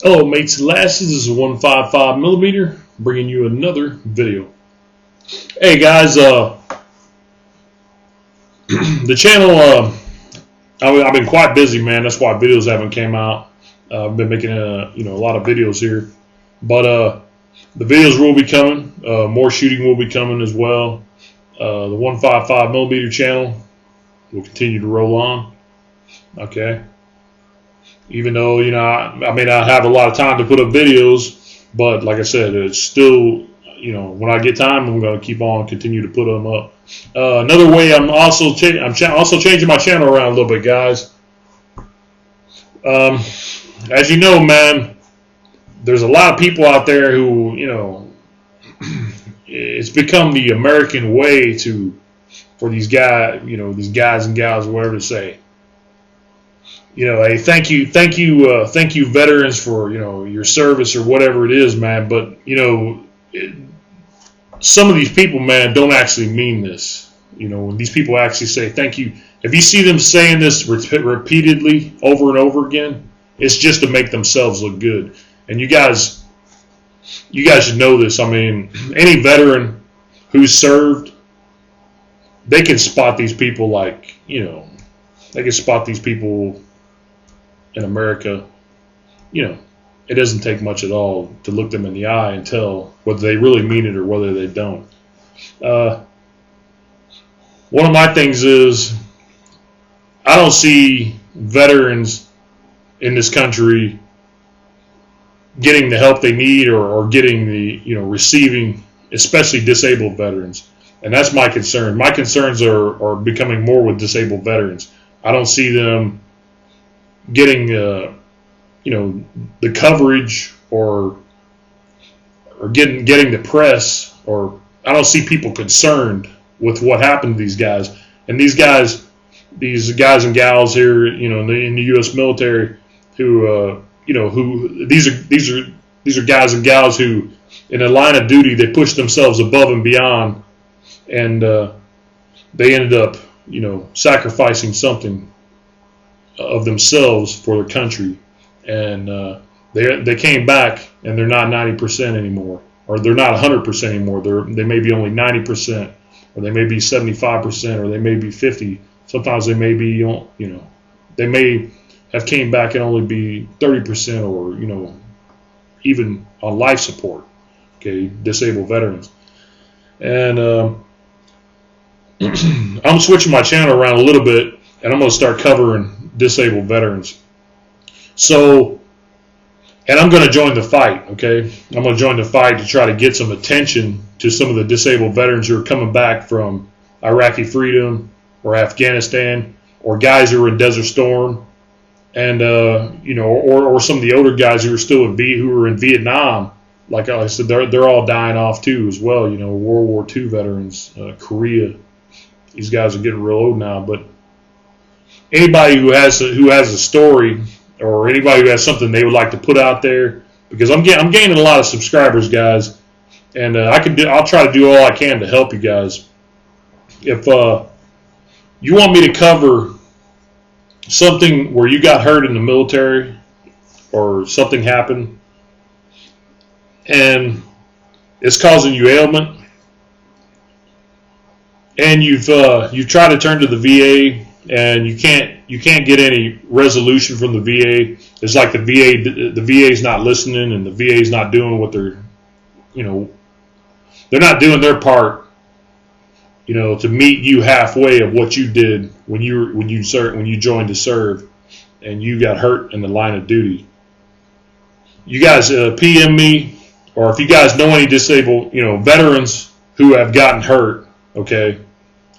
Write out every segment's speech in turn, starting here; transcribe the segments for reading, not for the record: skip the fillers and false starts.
Hello mates and lasses, this is 155mm bringing you another video. Hey guys, the channel, I've been quite busy, man. That's why videos haven't came out. I've been making a lot of videos here, but the videos will be coming. More shooting will be coming as well. The 155mm channel will continue to roll on. Okay. Even though, I may not have a lot of time to put up videos, but like I said, it's still, when I get time, I'm going to keep on, continue to put them up. Another way, I'm also changing my channel around a little bit, guys. As you know, man, there's a lot of people out there who, it's become the American way for these guys, these guys and gals, whatever to say. Hey, thank you, veterans, for your service or whatever it is, man. But some of these people, man, don't actually mean this. When these people actually say thank you, if you see them saying this repeatedly over and over again, it's just to make themselves look good. And you guys should know this. I mean, any veteran who's served, they can spot these people like they can spot these people. In America, it doesn't take much at all to look them in the eye and tell whether they really mean it or whether they don't. One of my things is I don't see veterans in this country getting the help they need or getting the, receiving, especially disabled veterans. And that's my concern. My concerns are becoming more with disabled veterans. I don't see them getting the coverage or getting the press, or I don't see people concerned with what happened to these guys. And these guys and gals here, in the U.S. military, who these are guys and gals who, in a line of duty, they pushed themselves above and beyond, and they ended up sacrificing something of themselves for their country, and they came back, and they're not 90% anymore, or they're not 100% anymore. They may be only 90%, or they may be 75%, or they may be 50. Sometimes they may be, they may have came back and only be 30%, or even on life support. Okay, disabled veterans, and I'm switching my channel around a little bit, and I'm going to start covering disabled veterans. So, and I'm going to join the fight, okay? I'm going to join the fight to try to get some attention to some of the disabled veterans who are coming back from Iraqi freedom or Afghanistan, or guys who are in Desert Storm, and or some of the older guys who are still who are in Vietnam. Like I said, they're all dying off too as well. World War II veterans, Korea. These guys are getting real old now, but anybody who has a story, or anybody who has something they would like to put out there, because I'm gaining a lot of subscribers, guys, and I'll try to do all I can to help you guys. If you want me to cover something where you got hurt in the military, or something happened, and it's causing you ailment, and you've tried to turn to the VA, and you can't get any resolution from the VA. It's like the VA is not listening, and the VA is not doing what they're not doing their part, to meet you halfway of what you did when you joined to serve, and you got hurt in the line of duty. You guys PM me, or if you guys know any disabled veterans who have gotten hurt, okay,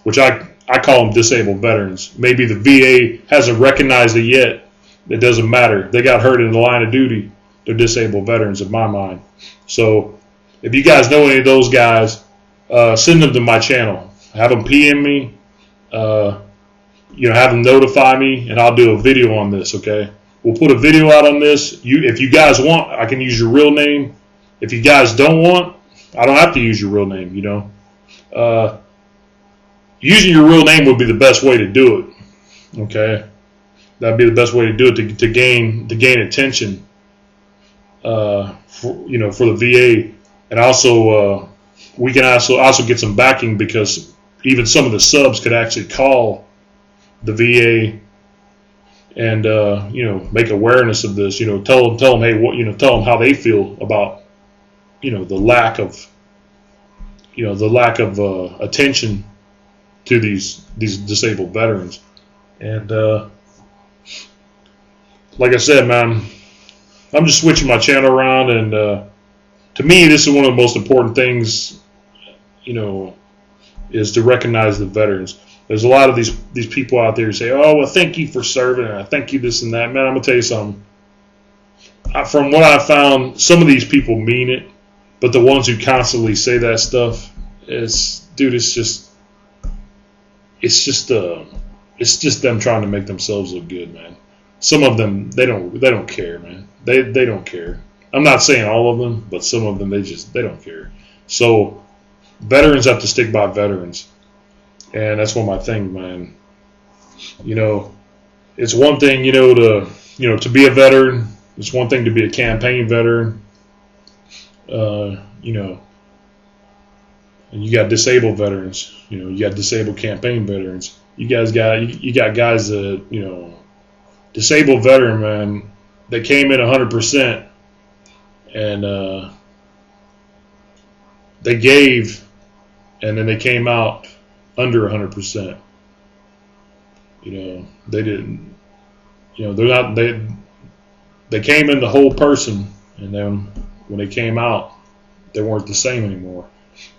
which I call them disabled veterans. Maybe the VA hasn't recognized it yet. It doesn't matter. They got hurt in the line of duty. They're disabled veterans in my mind. So if you guys know any of those guys, send them to my channel. Have them PM me. Have them notify me, and I'll do a video on this, okay? We'll put a video out on this. If you guys want, I can use your real name. If you guys don't want, I don't have to use your real name, using your real name would be the best way to do it. Okay, that'd be the best way to do it to gain attention. for the VA, and also we can also get some backing, because even some of the subs could actually call the VA and make awareness of this. Tell them, hey, tell them how they feel about the lack of attention to these disabled veterans. And like I said, man, I'm just switching my channel around, and to me, this is one of the most important things, is to recognize the veterans. There's a lot of these people out there who say, oh, well, thank you for serving, and I thank you this and that. Man, I'm going to tell you something. From what I found, some of these people mean it, but the ones who constantly say that stuff, it's just them trying to make themselves look good, man. Some of them, they don't care, man. They don't care. I'm not saying all of them, but some of them, they don't care. So veterans have to stick by veterans. And that's one of my things, man. It's one thing, to be a veteran. It's one thing to be a campaign veteran. And you got disabled veterans. You got disabled campaign veterans. You got guys that, disabled veteran, man, they came in 100%, and they gave, and then they came out under 100%. They didn't. They're not. They came in the whole person, and then when they came out, they weren't the same anymore.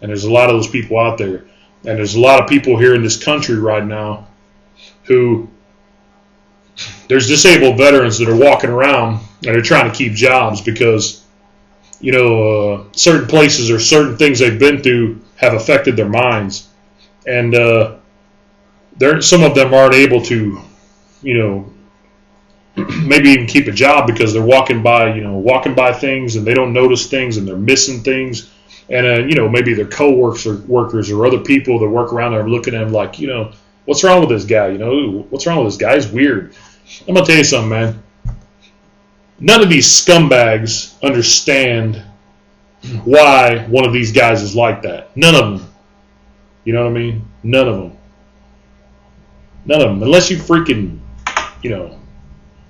And there's a lot of those people out there, and there's a lot of people here in this country right now who, there's disabled veterans that are walking around and they're trying to keep jobs because, certain places or certain things they've been through have affected their minds, and some of them aren't able to, maybe even keep a job because they're walking by things and they don't notice things and they're missing things, and maybe their co-workers or other people that work around there are looking at them like, what's wrong with this guy? What's wrong with this guy? He's weird. I'm gonna tell you something, man. None of these scumbags understand why one of these guys is like that. None of them. You know what I mean? None of them. None of them. Unless you freaking,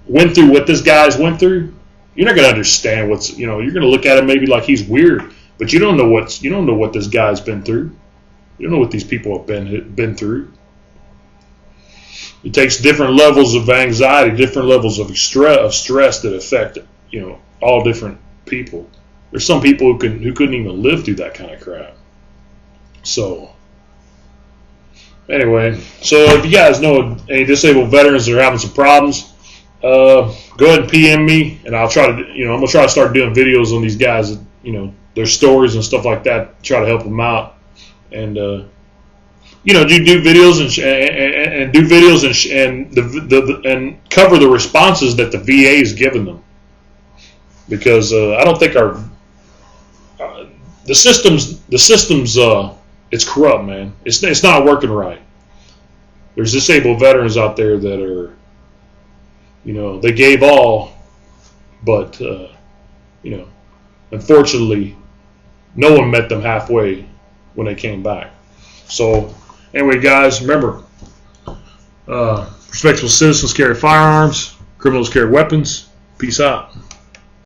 went through what this guy's went through, you're not gonna understand what's. You're gonna look at him maybe like he's weird, but you don't know what this guy's been through. You don't know what these people have been through. It takes different levels of anxiety, different levels of stress that affect, all different people. There's some people who couldn't even live through that kind of crap. So, anyway, so if you guys know any disabled veterans that are having some problems, go ahead and PM me, and I'll try to, I'm gonna try to start doing videos on these guys, their stories and stuff like that, try to help them out, and do videos and do videos and cover the responses that the VA is giving them, because I don't think the systems it's corrupt, man. It's not working right. There's disabled veterans out there that are, they gave all, but unfortunately, no one met them halfway when they came back. So. Anyway, guys, remember, respectable citizens carry firearms, criminals carry weapons. Peace out.